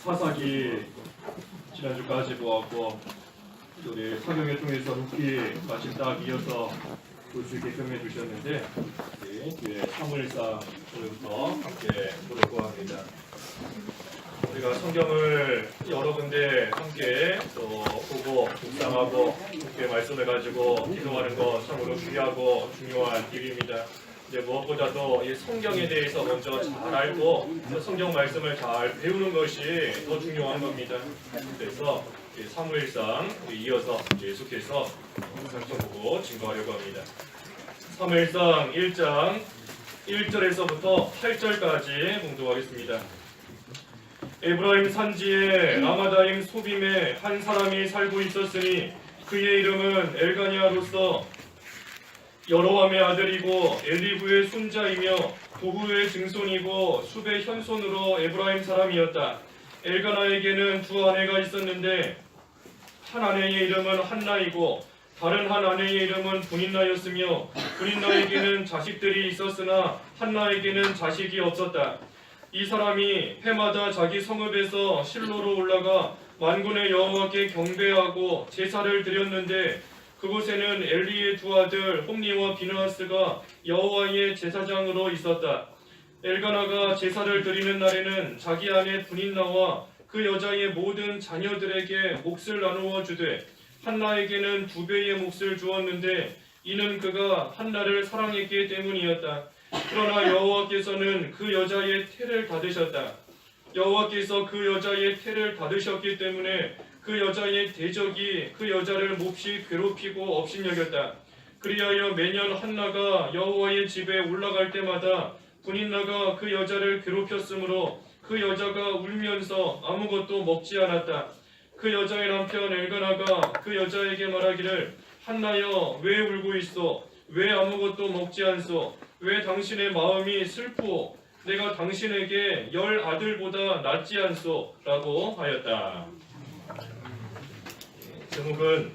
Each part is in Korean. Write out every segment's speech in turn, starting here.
사사기 지난주까지 보았고 우리 사경을 통해서 묵기 마침 딱 이어서 볼 수 있게끔 해주셨는데 우리 뒤에 사무엘상 오늘부터 함께 보려고 합니다. 우리가 성경을 여러 군데 함께 또 보고 묵상하고 함께 말씀을 가지고 기도하는 것 참으로 귀하고 중요한 일입니다. 무엇보다도 이 성경에 대해서 먼저 잘 알고 성경 말씀을 잘 배우는 것이 더 중요한 겁니다. 그래서 사무엘상 이어서 계속해서 말씀 보고 증거하려고 합니다. 사무엘상 1장 1절에서부터 8절까지 봉독하겠습니다. 에브라임 산지에 라마다임 소빔에 한 사람이 살고 있었으니 그의 이름은 엘가니아로서 여로함의 아들이고 엘리후의 손자이며 도후의 증손이고 숲의 현손으로 에브라임 사람이었다. 엘가나에게는 두 아내가 있었는데 한 아내의 이름은 한나이고 다른 한 아내의 이름은 분인나였으며 분인나에게는 자식들이 있었으나 한나에게는 자식이 없었다. 이 사람이 해마다 자기 성읍에서 실로로 올라가 만군의 여호와께 경배하고 제사를 드렸는데 그곳에는 엘리의 두 아들 홈니와 비느하스가 여호와의 제사장으로 있었다. 엘가나가 제사를 드리는 날에는 자기 아내 분인나와 그 여자의 모든 자녀들에게 몫을 나누어 주되 한나에게는 2배의 몫을 주었는데 이는 그가 한나를 사랑했기 때문이었다. 그러나 여호와께서는 그 여자의 태를 닫으셨다. 여호와께서 그 여자의 태를 닫으셨기 때문에 그 여자의 대적이 그 여자를 몹시 괴롭히고 업신여겼다. 그리하여 매년 한나가 여호와의 집에 올라갈 때마다 분인나가 그 여자를 괴롭혔으므로 그 여자가 울면서 아무것도 먹지 않았다. 그 여자의 남편 엘가나가 그 여자에게 말하기를 한나여 왜 울고 있소? 왜 아무것도 먹지 않소? 왜 당신의 마음이 슬프오? 내가 당신에게 10 아들보다 낫지 않소? 라고 하였다. 제목은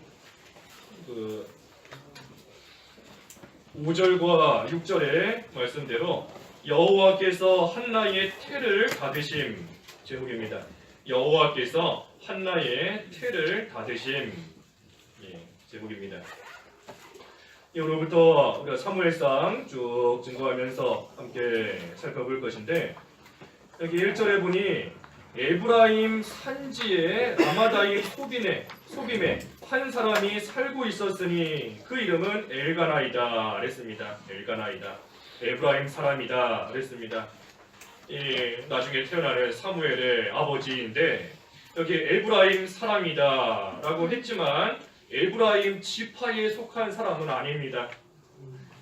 5절과 6절의 말씀대로 여호와께서 한나의 태를 닫으심 제목입니다. 여호와께서 한나의 태를 닫으심 제목입니다. 오늘부터 우리가 사무엘상 쭉 증거하면서 함께 살펴볼 것인데 여기 1절에 보니 에브라임 산지에 라마다임 소빔에 한 사람이 살고 있었으니 그 이름은 엘가나이다 그랬습니다. 엘가나이다. 에브라임 사람이다 그랬습니다. 나중에 태어나는 사무엘의 아버지인데 여기 에브라임 사람이다 라고 했지만 에브라임 지파에 속한 사람은 아닙니다.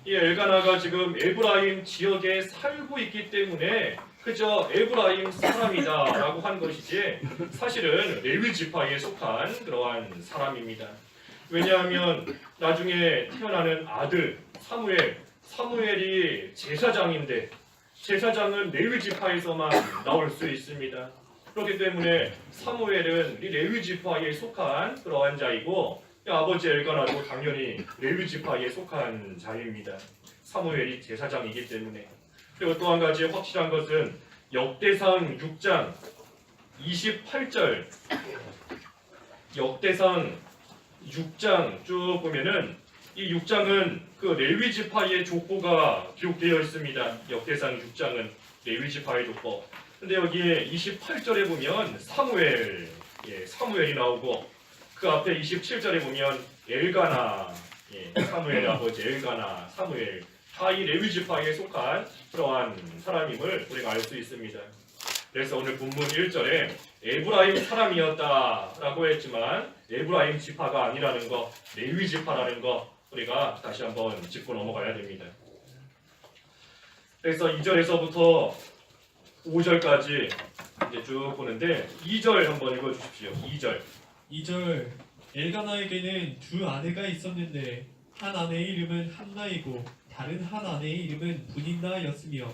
이 엘가나가 지금 에브라임 지역에 살고 있기 때문에 그저 에브라임 사람이다 라고 한 것이지 사실은 레위 지파에 속한 그러한 사람입니다. 왜냐하면 나중에 태어나는 아들 사무엘이 제사장인데 제사장은 레위 지파에서만 나올 수 있습니다. 그렇기 때문에 사무엘은 이 레위 지파에 속한 그러한 자이고 아버지 엘가나도 당연히 레위 지파에 속한 자입니다. 사무엘이 제사장이기 때문에. 그리고 또 한 가지 확실한 것은 역대상 6장 28절 역대상 6장 쭉 보면은 이 6장은 그 레위 지파의 족보가 기록되어 있습니다. 역대상 6장은 레위 지파의 족보. 근데 여기 28절에 보면 사무엘이 나오고 그 앞에 27절에 보면 엘가나, 사무엘의 아버지 엘가나, 사무엘 다 이 레위 지파에 속한 그러한 사람임을 우리가 알 수 있습니다. 그래서 오늘 본문 1절에 에브라임 사람이었다라고 했지만 에브라임 지파가 아니라는 거, 레위 지파라는 거 우리가 다시 한번 짚고 넘어가야 됩니다. 그래서 2절에서부터 5절까지 이제 쭉 보는데 2절 한번 읽어주십시오. 2절 엘가나에게는 두 아내가 있었는데 한 아내의 이름은 한나이고 다른 한 아내의 이름은 분인나였으며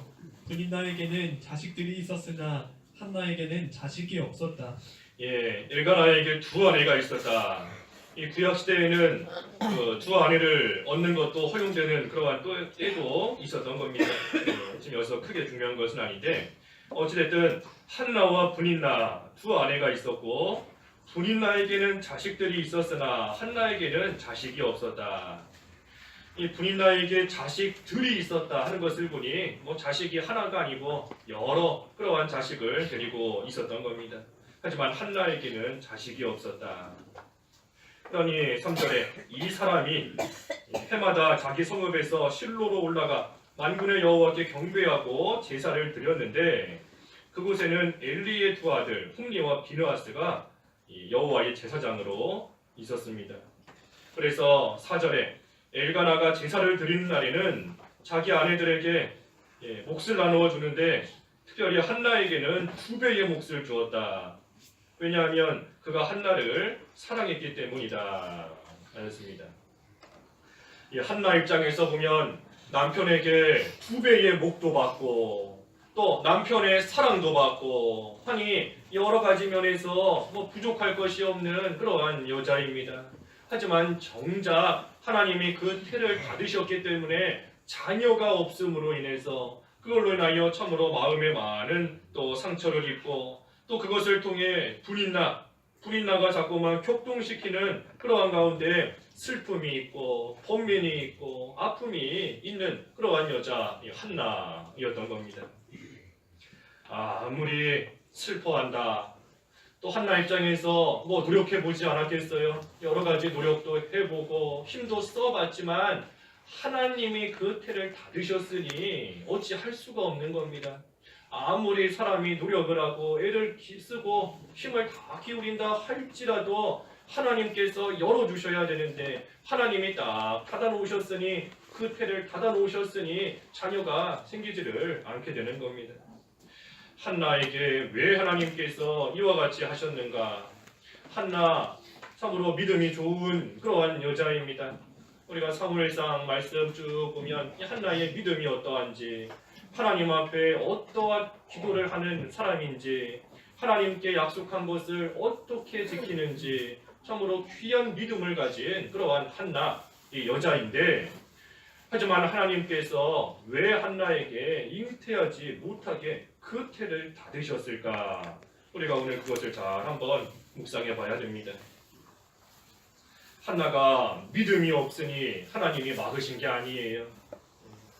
분인나에게는 자식들이 있었으나 한나에게는 자식이 없었다. 엘가나에게 두 아내가 있었다. 이 구약 시대에는 두 아내를 얻는 것도 허용되는 그러한 때도 있었던 겁니다. 지금 여기서 크게 중요한 것은 아닌데 어찌됐든 한나와 분인나 두 아내가 있었고 분인나에게는 자식들이 있었으나 한나에게는 자식이 없었다. 이 분인나에게 자식들이 있었다 하는 것을 보니 뭐 자식이 하나가 아니고 여러 그러한 자식을 데리고 있었던 겁니다. 하지만 한나에게는 자식이 없었다. 그러니 3절에 이 사람이 해마다 자기 성읍에서 실로로 올라가 만군의 여호와께 경배하고 제사를 드렸는데 그곳에는 엘리의 두 아들 홈리와 비느하스가 여호와의 제사장으로 있었습니다. 그래서 4절에 엘가나가 제사를 드리는 날에는 자기 아내들에게 몫을 나누어 주는데 특별히 한나에게는 2배의 몫을 주었다. 왜냐하면 그가 한나를 사랑했기 때문이다. 하였습니다. 이 한나 입장에서 보면 남편에게 2배의 몫도 받고 또 남편의 사랑도 받고 하니 여러 가지 면에서 뭐 부족할 것이 없는 그러한 여자입니다. 하지만 정작 하나님이 그 태를 닫으셨기 때문에 자녀가 없음으로 인해서 그걸로 인하여 참으로 마음에 많은 또 상처를 입고 또 그것을 통해 분인나가 자꾸만 격동시키는 그러한 가운데 슬픔이 있고 번민이 있고 아픔이 있는 그러한 여자 한나였던 겁니다. 아무리 슬퍼한다. 또 한나 입장에서 뭐 노력해보지 않았겠어요? 여러 가지 노력도 해보고 힘도 써봤지만 하나님이 그 태를 닫으셨으니 어찌 할 수가 없는 겁니다. 아무리 사람이 노력을 하고 애를 쓰고 힘을 다 기울인다 할지라도 하나님께서 열어주셔야 되는데 하나님이 딱 닫아놓으셨으니 그 태를 닫아놓으셨으니 자녀가 생기지를 않게 되는 겁니다. 한나에게 왜 하나님께서 이와 같이 하셨는가? 한나 참으로 믿음이 좋은 그러한 여자입니다. 우리가 사무엘상 말씀 쭉 보면 이 한나의 믿음이 어떠한지 하나님 앞에 어떠한 기도를 하는 사람인지 하나님께 약속한 것을 어떻게 지키는지 참으로 귀한 믿음을 가진 그러한 한나 이 여자인데 하지만 하나님께서 왜 한나에게 잉태하지 못하게 그 태를 닫으셨을까? 우리가 오늘 그것을 잘 한번 묵상해 봐야 됩니다. 한나가 믿음이 없으니 하나님이 막으신 게 아니에요.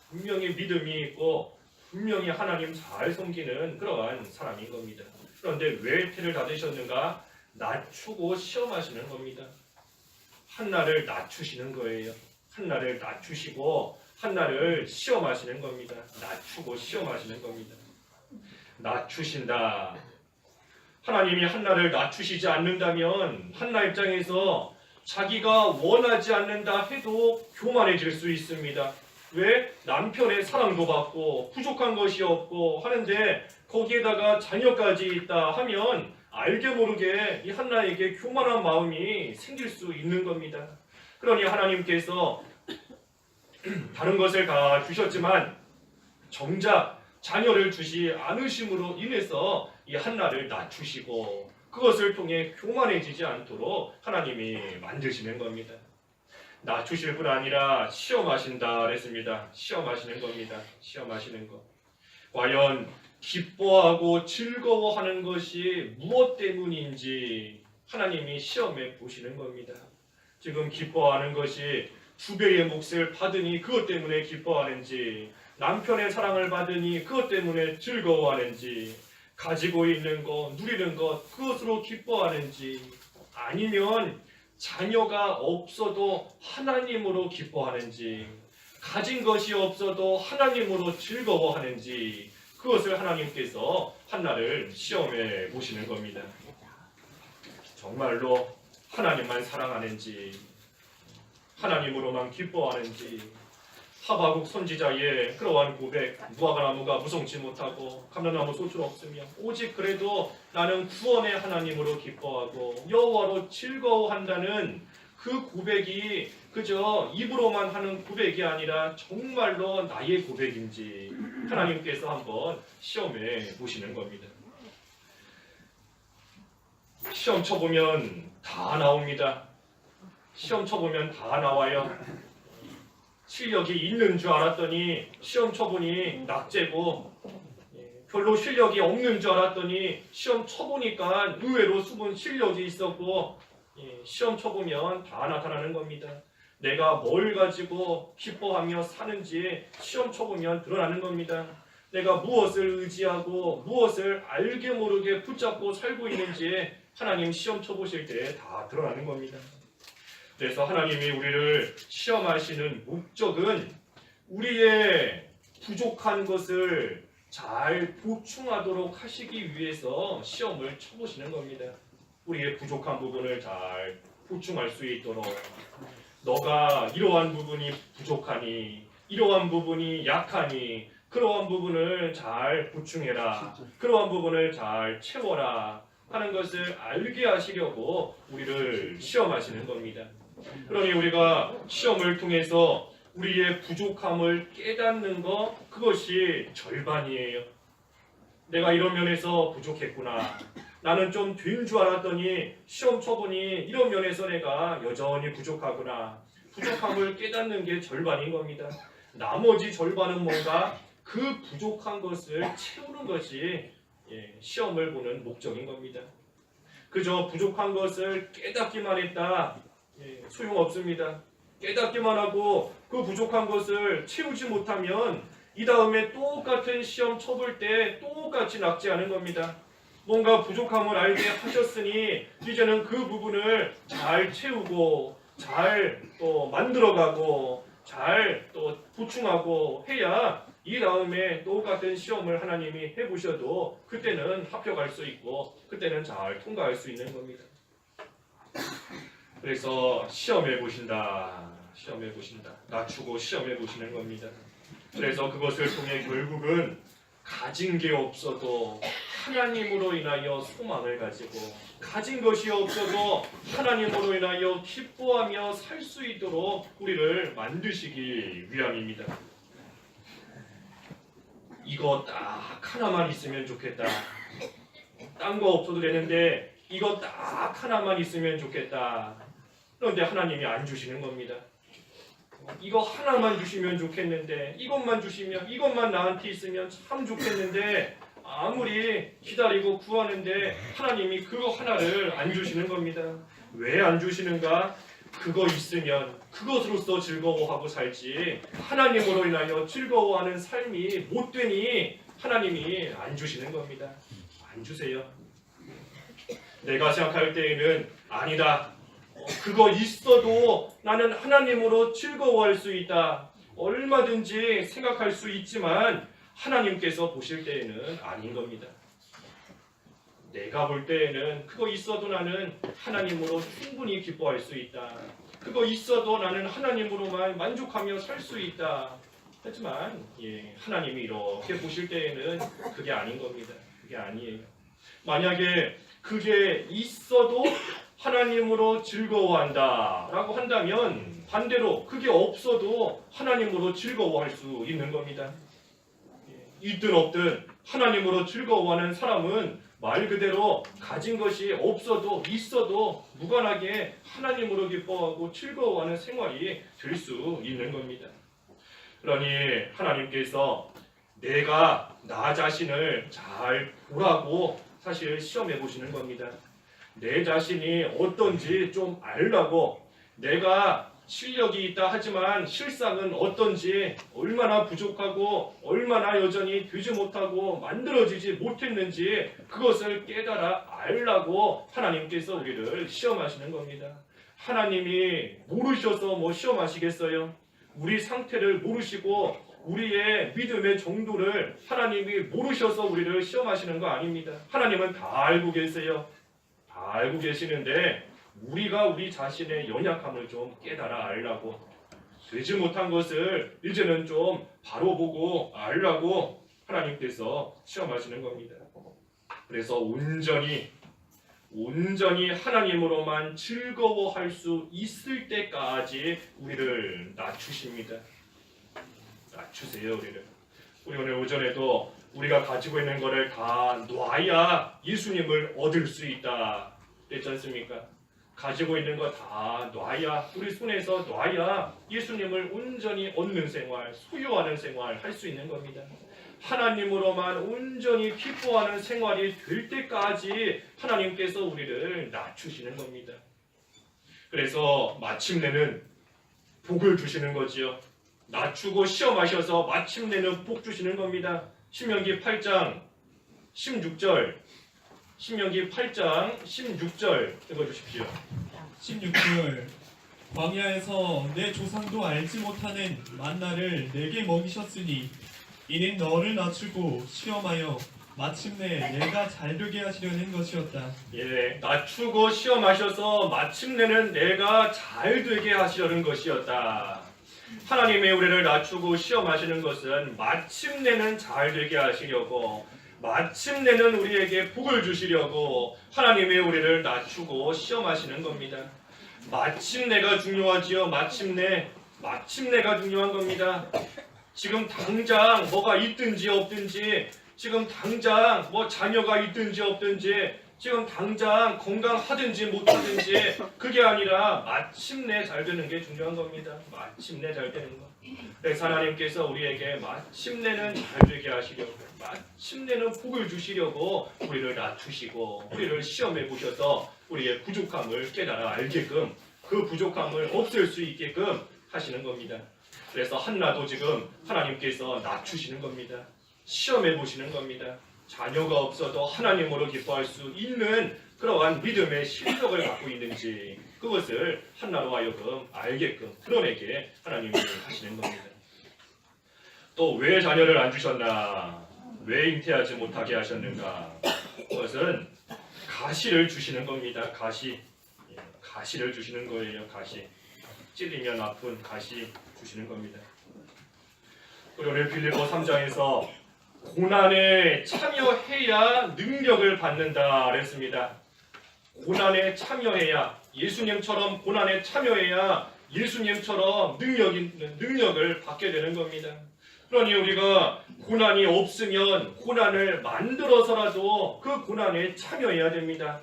분명히 믿음이 있고 분명히 하나님 잘 섬기는 그러한 사람인 겁니다. 그런데 왜 태를 닫으셨는가? 낮추고 시험하시는 겁니다. 한나를 낮추시는 거예요. 한나를 낮추시고 한나를 시험하시는 겁니다. 낮추고 시험하시는 겁니다. 낮추신다. 하나님이 한나를 낮추시지 않는다면 한나 입장에서 자기가 원하지 않는다 해도 교만해질 수 있습니다. 왜? 남편의 사랑도 받고 부족한 것이 없고 하는데 거기에다가 자녀까지 있다 하면 알게 모르게 이 한나에게 교만한 마음이 생길 수 있는 겁니다. 그러니 하나님께서 다른 것을 다 주셨지만 정작 자녀를 주시 않으심으로 인해서 이 한나를 낮추시고 그것을 통해 교만해지지 않도록 하나님이 만드시는 겁니다. 낮추실 뿐 아니라 시험하신다 그랬습니다. 시험하시는 겁니다. 시험하시는 것. 과연 기뻐하고 즐거워하는 것이 무엇 때문인지 하나님이 시험해 보시는 겁니다. 지금 기뻐하는 것이 2배의 몫을 받으니 그것 때문에 기뻐하는지 남편의 사랑을 받으니 그것 때문에 즐거워하는지 가지고 있는 것, 누리는 것 그것으로 기뻐하는지 아니면 자녀가 없어도 하나님으로 기뻐하는지 가진 것이 없어도 하나님으로 즐거워하는지 그것을 하나님께서 한나를 시험해 보시는 겁니다. 정말로 하나님만 사랑하는지 하나님으로만 기뻐하는지 하바국 선지자의 그러한 고백 무화과나무가 무성치 못하고 감람나무 소출 없으며 오직 그래도 나는 구원의 하나님으로 기뻐하고 여호와로 즐거워한다는 그 고백이 그저 입으로만 하는 고백이 아니라 정말로 나의 고백인지 하나님께서 한번 시험해 보시는 겁니다. 시험 쳐보면 다 나옵니다. 시험 쳐보면 다 나와요. 실력이 있는 줄 알았더니 시험 쳐보니 낙제고 별로 실력이 없는 줄 알았더니 시험 쳐보니까 의외로 수분 실력이 있었고, 시험 쳐보면 다 나타나는 겁니다. 내가 뭘 가지고 기뻐하며 사는지 시험 쳐보면 드러나는 겁니다. 내가 무엇을 의지하고 무엇을 알게 모르게 붙잡고 살고 있는지 하나님 시험 쳐보실 때 다 드러나는 겁니다. 그래서 하나님이 우리를 시험하시는 목적은 우리의 부족한 것을 잘 보충하도록 하시기 위해서 시험을 쳐보시는 겁니다. 우리의 부족한 부분을 잘 보충할 수 있도록, 너가 이러한 부분이 부족하니, 이러한 부분이 약하니, 그러한 부분을 잘 보충해라, 그러한 부분을 잘 채워라 하는 것을 알게 하시려고 우리를 시험하시는 겁니다. 그러니 우리가 시험을 통해서 우리의 부족함을 깨닫는 것, 그것이 절반이에요. 내가 이런 면에서 부족했구나, 나는 좀 된 줄 알았더니 시험 쳐보니 이런 면에서 내가 여전히 부족하구나, 부족함을 깨닫는 게 절반인 겁니다. 나머지 절반은 뭔가 그 부족한 것을 채우는 것이 시험을 보는 목적인 겁니다. 그저 부족한 것을 깨닫기만 했다, 소용없습니다. 깨닫기만 하고 그 부족한 것을 채우지 못하면 이 다음에 똑같은 시험 쳐볼 때 똑같이 낙제하는 겁니다. 뭔가 부족함을 알게 하셨으니 이제는 그 부분을 잘 채우고 잘 또 만들어가고 잘 또 보충하고 해야 이 다음에 똑같은 시험을 하나님이 해보셔도 그때는 합격할 수 있고 그때는 잘 통과할 수 있는 겁니다. 그래서 시험해 보신다, 시험해 보신다, 낮추고 시험해 보시는 겁니다. 그래서 그것을 통해 결국은 가진 게 없어도 하나님으로 인하여 소망을 가지고, 가진 것이 없어도 하나님으로 인하여 기뻐하며 살 수 있도록 우리를 만드시기 위함입니다. 이거 딱 하나만 있으면 좋겠다, 딴 거 없어도 되는데 이거 딱 하나만 있으면 좋겠다. 그런데 하나님이 안 주시는 겁니다. 이거 하나만 주시면 좋겠는데, 이것만 주시면, 이것만 나한테 있으면 참 좋겠는데, 아무리 기다리고 구하는데 하나님이 그거 하나를 안 주시는 겁니다. 왜 안 주시는가? 그거 있으면 그것으로서 즐거워하고 살지, 하나님으로 인하여 즐거워하는 삶이 못 되니 하나님이 안 주시는 겁니다. 안 주세요. 내가 생각할 때에는 아니다, 그거 있어도 나는 하나님으로 즐거워할 수 있다, 얼마든지 생각할 수 있지만 하나님께서 보실 때에는 아닌 겁니다. 내가 볼 때에는 그거 있어도 나는 하나님으로 충분히 기뻐할 수 있다, 그거 있어도 나는 하나님으로만 만족하며 살 수 있다. 하지만 하나님이 이렇게 보실 때에는 그게 아닌 겁니다. 그게 아니에요. 만약에 그게 있어도 하나님으로 즐거워한다 라고 한다면 반대로 그게 없어도 하나님으로 즐거워할 수 있는 겁니다. 있든 없든 하나님으로 즐거워하는 사람은 말 그대로 가진 것이 없어도 있어도 무관하게 하나님으로 기뻐하고 즐거워하는 생활이 될 수 있는 겁니다. 그러니 하나님께서 내가 나 자신을 잘 보라고 사실 시험해 보시는 겁니다. 내 자신이 어떤지 좀 알라고, 내가 실력이 있다 하지만 실상은 어떤지, 얼마나 부족하고 얼마나 여전히 되지 못하고 만들어지지 못했는지 그것을 깨달아 알라고 하나님께서 우리를 시험하시는 겁니다. 하나님이 모르셔서 뭐 시험하시겠어요? 우리 상태를 모르시고 우리의 믿음의 정도를 하나님이 모르셔서 우리를 시험하시는 거 아닙니다. 하나님은 다 알고 계세요. 다 알고 계시는데 우리가 우리 자신의 연약함을 좀 깨달아 알라고, 되지 못한 것을 이제는 좀 바로 보고 알라고 하나님께서 시험하시는 겁니다. 그래서 온전히 하나님으로만 즐거워할 수 있을 때까지 우리를 낮추십니다. 낮추세요, 우리를. 우리 오늘 오전에도 우리가 가지고 있는 것을 다 놔야 예수님을 얻을 수 있다 그랬지 않습니까? 가지고 있는 거 다 놔야, 우리 손에서 놔야 예수님을 온전히 얻는 생활, 소유하는 생활 할 수 있는 겁니다. 하나님으로만 온전히 기뻐하는 생활이 될 때까지 하나님께서 우리를 낮추시는 겁니다. 그래서 마침내는 복을 주시는 거지요. 낮추고 시험하셔서 마침내는 복 주시는 겁니다. 신명기 8장 16절, 신명기 8장 16절 읽어주십시오. 16절 광야에서 내 조상도 알지 못하는 만나를 내게 먹이셨으니 이는 너를 낮추고 시험하여 마침내 내가 잘되게 하시려는 것이었다. 예, 낮추고 시험하셔서 마침내는 내가 잘되게 하시려는 것이었다. 하나님의 우리를 낮추고 시험하시는 것은 마침내는 잘되게 하시려고, 마침내는 우리에게 복을 주시려고 하나님의 우리를 낮추고 시험하시는 겁니다. 마침내가 중요하지요. 마침내가 중요한 겁니다. 지금 당장 뭐가 있든지 없든지, 지금 당장 뭐 자녀가 있든지 없든지, 지금 당장 건강하든지 못하든지, 그게 아니라 마침내 잘 되는 게 중요한 겁니다. 마침내 잘 되는 거. 그래서 하나님께서 우리에게 마침내는 잘 되게 하시려고, 마침내는 복을 주시려고 우리를 낮추시고 우리를 시험해 보셔서 우리의 부족함을 깨달아 알게끔, 그 부족함을 없앨 수 있게끔 하시는 겁니다. 그래서 한나도 지금 하나님께서 낮추시는 겁니다. 시험해 보시는 겁니다. 자녀가 없어도 하나님으로 기뻐할 수 있는 그러한 믿음의 실력을 갖고 있는지, 그것을 한나로 하여금 알게끔 드러내게 하나님이 하시는 겁니다. 또 왜 자녀를 안 주셨나? 왜 잉태하지 못하게 하셨는가? 그것은 가시를 주시는 겁니다. 가시를 주시는 거예요. 가시. 찔리면 아픈 가시 주시는 겁니다. 오늘 빌립보 3장에서 고난에 참여해야 능력을 받는다 그랬습니다. 고난에 참여해야, 예수님처럼 고난에 참여해야 예수님처럼 능력을 받게 되는 겁니다. 그러니 우리가 고난이 없으면 고난을 만들어서라도 그 고난에 참여해야 됩니다.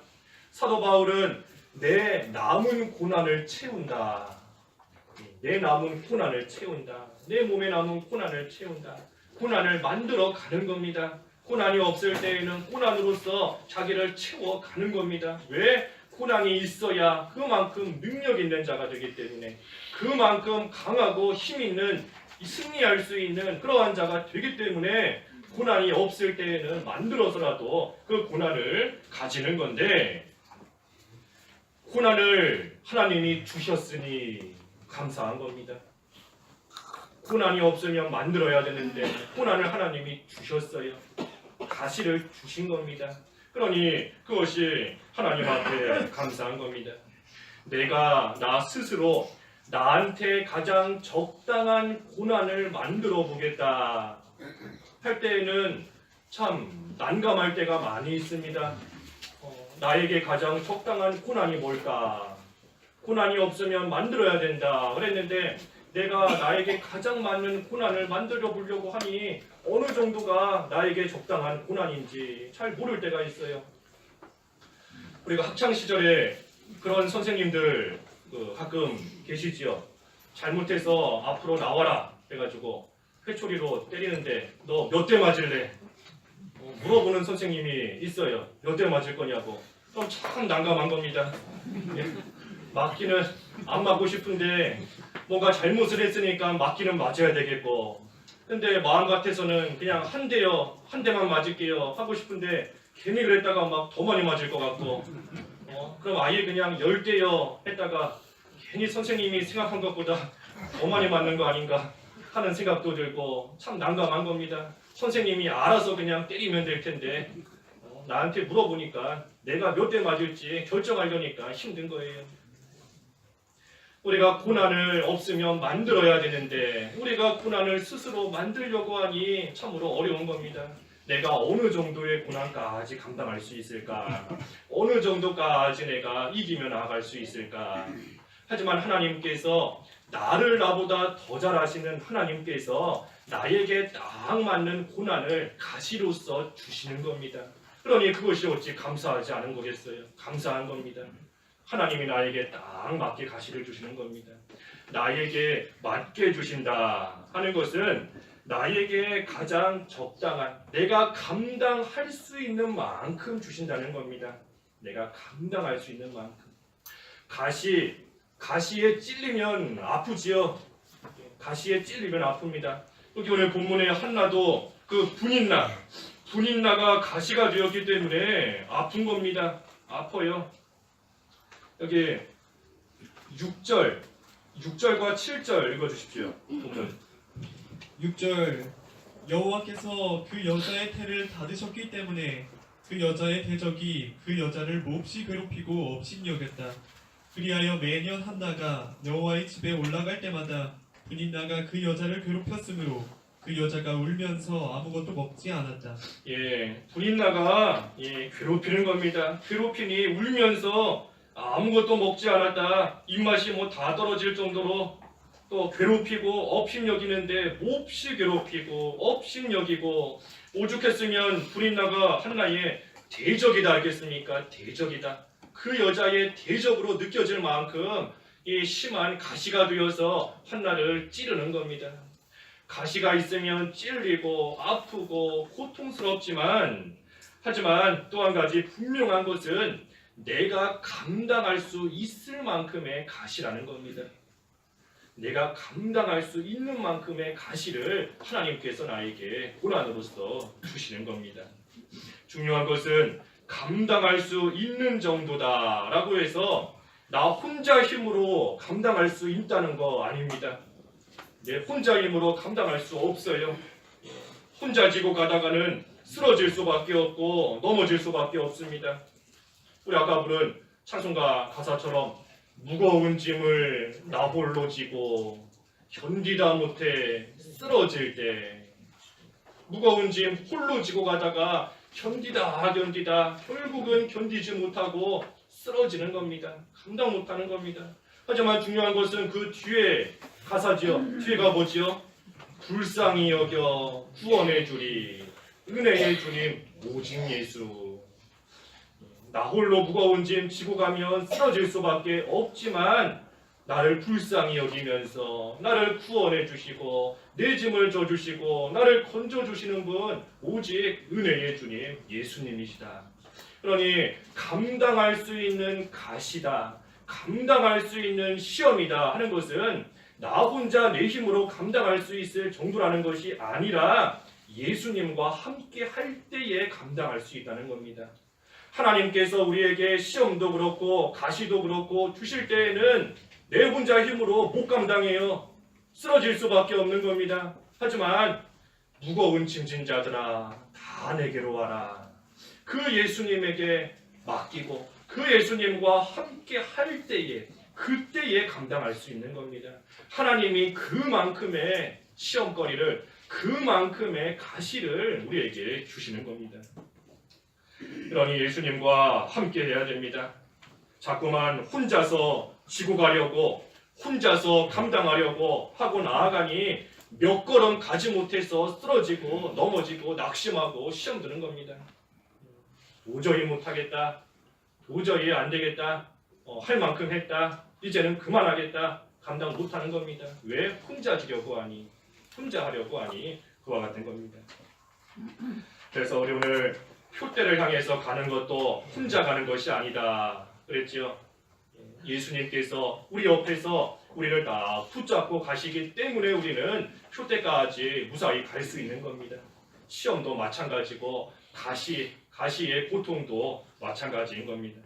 사도 바울은 내 남은 고난을 채운다. 내 남은 고난을 채운다. 내 몸에 남은 고난을 채운다. 고난을 만들어 가는 겁니다. 고난이 없을 때에는 고난으로서 자기를 채워가는 겁니다. 왜? 고난이 있어야 그만큼 능력 있는 자가 되기 때문에, 그만큼 강하고 힘 있는, 승리할 수 있는 그러한 자가 되기 때문에 고난이 없을 때에는 만들어서라도 그 고난을 가지는 건데, 고난을 하나님이 주셨으니 감사한 겁니다. 고난이 없으면 만들어야 되는데 고난을 하나님이 주셨어요. 가시를 주신 겁니다. 그러니 그것이 하나님 앞에 감사한 겁니다. 내가 나 스스로 나한테 가장 적당한 고난을 만들어 보겠다 할 때에는 참 난감할 때가 많이 있습니다. 나에게 가장 적당한 고난이 뭘까? 고난이 없으면 만들어야 된다 그랬는데, 내가 나에게 가장 맞는 고난을 만들어 보려고 하니 어느 정도가 나에게 적당한 고난인지 잘 모를 때가 있어요. 우리가 학창 시절에 그런 선생님들 가끔 계시지요. 잘못해서 앞으로 나와라 해가지고 회초리로 때리는데 너 몇 대 맞을래? 물어보는 선생님이 있어요. 몇 대 맞을 거냐고. 그럼 참 난감한 겁니다. 맞기는 안 맞고 싶은데 뭔가 잘못을 했으니까 맞기는 맞아야 되겠고, 근데 마음 같아서는 그냥 한 대만 맞을게요 하고 싶은데 괜히 그랬다가 막 더 많이 맞을 것 같고, 그럼 아예 그냥 10대요 했다가 괜히 선생님이 생각한 것보다 더 많이 맞는 거 아닌가 하는 생각도 들고 참 난감한 겁니다. 선생님이 알아서 그냥 때리면 될 텐데 나한테 물어보니까 내가 몇 대 맞을지 결정하려니까 힘든 거예요. 우리가 고난을 없으면 만들어야 되는데 우리가 고난을 스스로 만들려고 하니 참으로 어려운 겁니다. 내가 어느 정도의 고난까지 감당할 수 있을까? 어느 정도까지 내가 이기며 나아갈 수 있을까? 하지만 하나님께서 나를 나보다 더 잘 아시는 하나님께서 나에게 딱 맞는 고난을 가시로서 주시는 겁니다. 그러니 그것이 어찌 감사하지 않은 거겠어요? 감사한 겁니다. 하나님이 나에게 딱 맞게 가시를 주시는 겁니다. 나에게 맞게 주신다 하는 것은 나에게 가장 적당한 내가 감당할 수 있는 만큼 주신다는 겁니다. 내가 감당할 수 있는 만큼. 가시에 찔리면 아프지요. 가시에 찔리면 아픕니다. 여기 오늘 본문에 한나도 그 분인나가 가시가 되었기 때문에 아픈 겁니다. 아파요. 여기 6절과 7절 읽어주십시오. 본문. 6절 여호와께서 그 여자의 태를 닫으셨기 때문에 그 여자의 대적이 그 여자를 몹시 괴롭히고 업신여겼다. 그리하여 매년 한나가 여호와의 집에 올라갈 때마다 분인나가 그 여자를 괴롭혔으므로 그 여자가 울면서 아무것도 먹지 않았다. 분인나가 괴롭히는 겁니다. 괴롭히니 울면서 아무것도 먹지 않았다. 입맛이 다 떨어질 정도로 또 괴롭히고 업신여기는데 몹시 괴롭히고 업신여기고 오죽했으면 분인나가 한나의 대적이다 알겠습니까? 대적이다. 그 여자의 대적으로 느껴질 만큼 이 심한 가시가 되어서 한나를 찌르는 겁니다. 가시가 있으면 찔리고 아프고 고통스럽지만 하지만 또 한 가지 분명한 것은 내가 감당할 수 있을 만큼의 가시라는 겁니다. 내가 감당할 수 있는 만큼의 가시를 하나님께서 나에게 고난으로서 주시는 겁니다. 중요한 것은 감당할 수 있는 정도다 라고 해서 나 혼자 힘으로 감당할 수 있다는 거 아닙니다. 내 혼자 힘으로 감당할 수 없어요. 혼자 지고 가다가는 쓰러질 수밖에 없고 넘어질 수밖에 없습니다. 우리 아까 부른 찬송가 가사처럼 무거운 짐을 나 홀로 지고 견디다 못해 쓰러질 때 무거운 짐 홀로 지고 가다가 견디다 결국은 견디지 못하고 쓰러지는 겁니다. 감당 못하는 겁니다. 하지만 중요한 것은 그 뒤에 가사지요. 뒤에가 뭐지요? 불쌍히 여겨 구원해 주리 은혜의 주님 오직 예수. 나 홀로 무거운 짐 지고 가면 쓰러질 수밖에 없지만 나를 불쌍히 여기면서 나를 구원해 주시고 내 짐을 져주시고 나를 건져주시는 분 오직 은혜의 주님 예수님이시다. 그러니 감당할 수 있는 가시다. 감당할 수 있는 시험이다 하는 것은 나 혼자 내 힘으로 감당할 수 있을 정도라는 것이 아니라 예수님과 함께 할 때에 감당할 수 있다는 겁니다. 하나님께서 우리에게 시험도 그렇고 가시도 그렇고 주실 때에는 내 혼자 힘으로 못 감당해요. 쓰러질 수밖에 없는 겁니다. 하지만 무거운 짐진 자들아 다 내게로 와라. 그 예수님에게 맡기고 그 예수님과 함께 할 때에 그때에 감당할 수 있는 겁니다. 하나님이 그만큼의 시험거리를 그만큼의 가시를 우리에게 주시는 겁니다. 그러니 예수님과 함께 해야 됩니다. 자꾸만 혼자서 지고 가려고 혼자서 감당하려고 하고 나아가니 몇 걸음 가지 못해서 쓰러지고 넘어지고 낙심하고 시험 드는 겁니다. 도저히 못하겠다. 도저히 안 되겠다. 할 만큼 했다. 이제는 그만하겠다. 감당 못하는 겁니다. 왜? 혼자 지려고 하니 혼자 하려고 하니 그와 같은 겁니다. 그래서 우리 오늘 표대를 향해서 가는 것도 혼자 가는 것이 아니다 그랬지요. 예수님께서 우리 옆에서 우리를 다 붙잡고 가시기 때문에 우리는 표대까지 무사히 갈 수 있는 겁니다. 시험도 마찬가지고 가시의 고통도 마찬가지인 겁니다.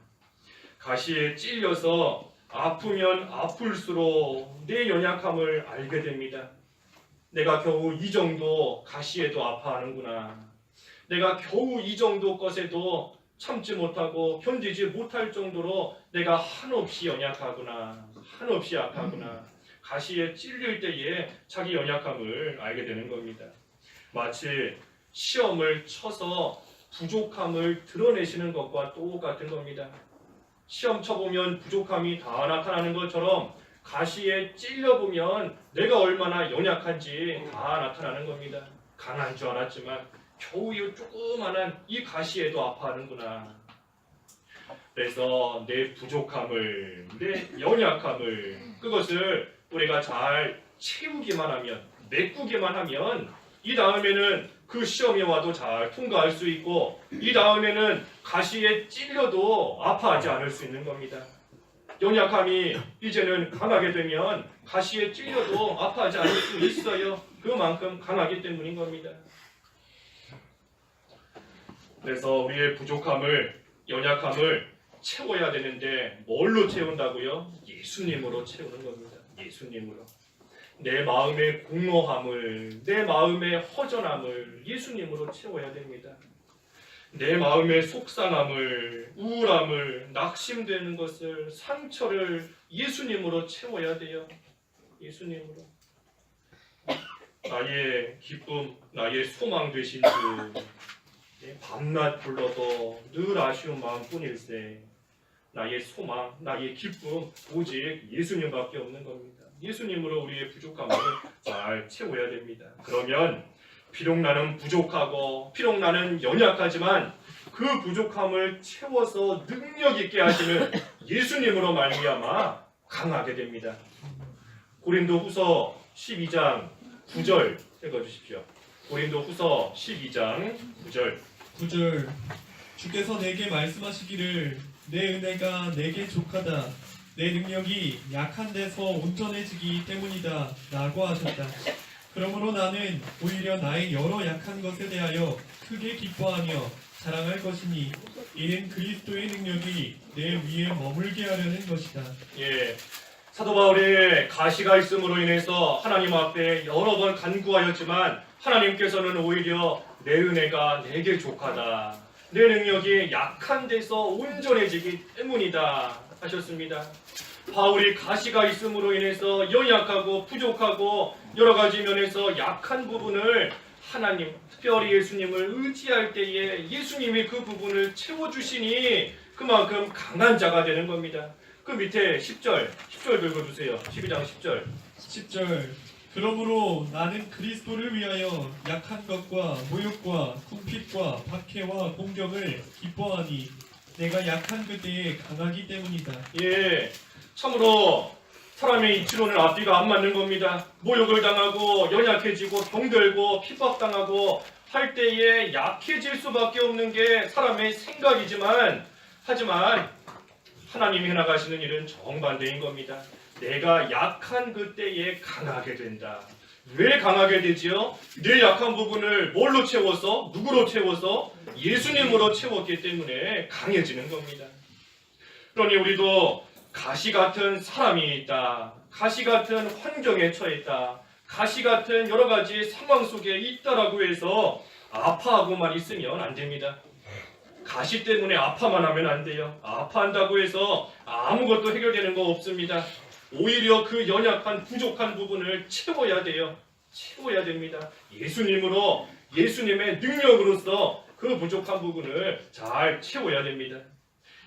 가시에 찔려서 아프면 아플수록 내 연약함을 알게 됩니다. 내가 겨우 이 정도 가시에도 아파하는구나. 내가 겨우 이 정도 것에도 참지 못하고 견디지 못할 정도로 내가 한없이 연약하구나. 한없이 약하구나. 가시에 찔릴 때에 자기 연약함을 알게 되는 겁니다. 마치 시험을 쳐서 부족함을 드러내시는 것과 똑같은 겁니다. 시험 쳐보면 부족함이 다 나타나는 것처럼 가시에 찔려보면 내가 얼마나 연약한지 다 나타나는 겁니다. 강한 줄 알았지만 겨우 이 조그만한 이 가시에도 아파하는구나. 그래서 내 부족함을, 내 연약함을 그것을 우리가 잘 채우기만 하면, 메꾸기만 하면 이 다음에는 그 시험에 와도 잘 통과할 수 있고, 이 다음에는 가시에 찔려도 아파하지 않을 수 있는 겁니다. 연약함이 이제는 강하게 되면 가시에 찔려도 아파하지 않을 수 있어요. 그만큼 강하기 때문인 겁니다. 그래서 우리의 부족함을, 연약함을 채워야 되는데 뭘로 채운다고요? 예수님으로 채우는 겁니다. 예수님으로. 내 마음의 공허함을, 내 마음의 허전함을 예수님으로 채워야 됩니다. 내 마음의 속상함을, 우울함을, 낙심되는 것을, 상처를 예수님으로 채워야 돼요. 예수님으로. 나의 기쁨, 나의 소망 되신 주, 밤낮 불러도 늘 아쉬운 마음뿐일세. 나의 소망, 나의 기쁨, 오직 예수님밖에 없는 겁니다. 예수님으로 우리의 부족함을 잘 채워야 됩니다. 그러면 비록 나는 부족하고 비록 나는 연약하지만 그 부족함을 채워서 능력 있게 하시는 예수님으로 말미암아 강하게 됩니다. 고린도후서 12장 9절 읽어주십시오. 고린도후서 12장 9절. 9절 주께서 내게 말씀하시기를 내 은혜가 내게 족하다 내 능력이 약한 데서 온전해지기 때문이다 라고 하셨다. 그러므로 나는 오히려 나의 여러 약한 것에 대하여 크게 기뻐하며 자랑할 것이니 이는 그리스도의 능력이 내 위에 머물게 하려는 것이다. 예, 사도 바울이 가시가 있음으로 인해서 하나님 앞에 여러 번 간구하였지만 하나님께서는 오히려 내 은혜가 내게 족하다, 내 능력이 약한 데서 온전해지기 때문이다 하셨습니다. 바울이 가시가 있음으로 인해서 연약하고 부족하고 여러 가지 면에서 약한 부분을 하나님, 특별히 예수님을 의지할 때에 예수님이 그 부분을 채워주시니 그만큼 강한 자가 되는 겁니다. 그 밑에 10절 읽어주세요. 12장 10절. 10절 그러므로 나는 그리스도를 위하여 약한 것과 모욕과 궁핍과 박해와 공경을 기뻐하니 내가 약한 그때에 강하기 때문이다. 예, 참으로 사람의 이치로는 앞뒤가 안 맞는 겁니다. 모욕을 당하고 연약해지고 병들고 핍박당하고 할 때에 약해질 수밖에 없는 게 사람의 생각이지만, 하지만 하나님이 해나가시는 일은 정반대인 겁니다. 내가 약한 그때에 강하게 된다. 왜 강하게 되지요? 내 약한 부분을 뭘로 채워서, 누구로 채워서? 예수님으로 채웠기 때문에 강해지는 겁니다. 그러니 우리도 가시 같은 사람이 있다, 가시 같은 환경에 처했다, 가시 같은 여러 가지 상황 속에 있다라고 해서 아파하고만 있으면 안 됩니다. 가시 때문에 아파만 하면 안 돼요. 아파한다고 해서 아무것도 해결되는 거 없습니다. 오히려 그 연약한 부족한 부분을 채워야 돼요. 채워야 됩니다. 예수님으로, 예수님의 능력으로서 그 부족한 부분을 잘 채워야 됩니다.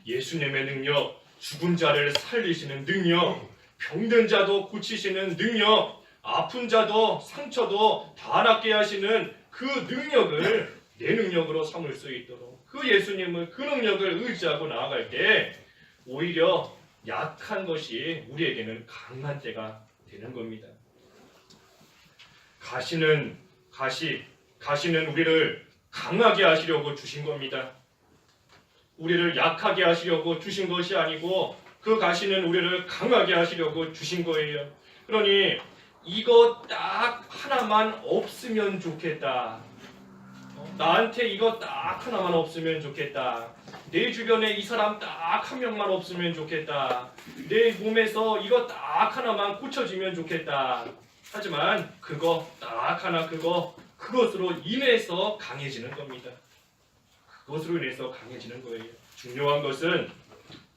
예수님의 능력, 죽은 자를 살리시는 능력, 병든 자도 고치시는 능력, 아픈 자도 상처도 다 낫게 하시는 그 능력을 내 능력으로 삼을 수 있도록, 그 예수님을, 그 능력을 의지하고 나아갈 때 오히려 약한 것이 우리에게는 강한 때가 되는 겁니다. 가시는 우리를 강하게 하시려고 주신 겁니다. 우리를 약하게 하시려고 주신 것이 아니고 그 가시는 우리를 강하게 하시려고 주신 거예요. 그러니 이거 딱 하나만 없으면 좋겠다. 나한테 이거 딱 하나만 없으면 좋겠다. 내 주변에 이 사람 딱 한 명만 없으면 좋겠다. 내 몸에서 이거 딱 하나만 고쳐지면 좋겠다. 하지만 그거 딱 하나, 그것으로 인해서 강해지는 겁니다. 그것으로 인해서 강해지는 거예요. 중요한 것은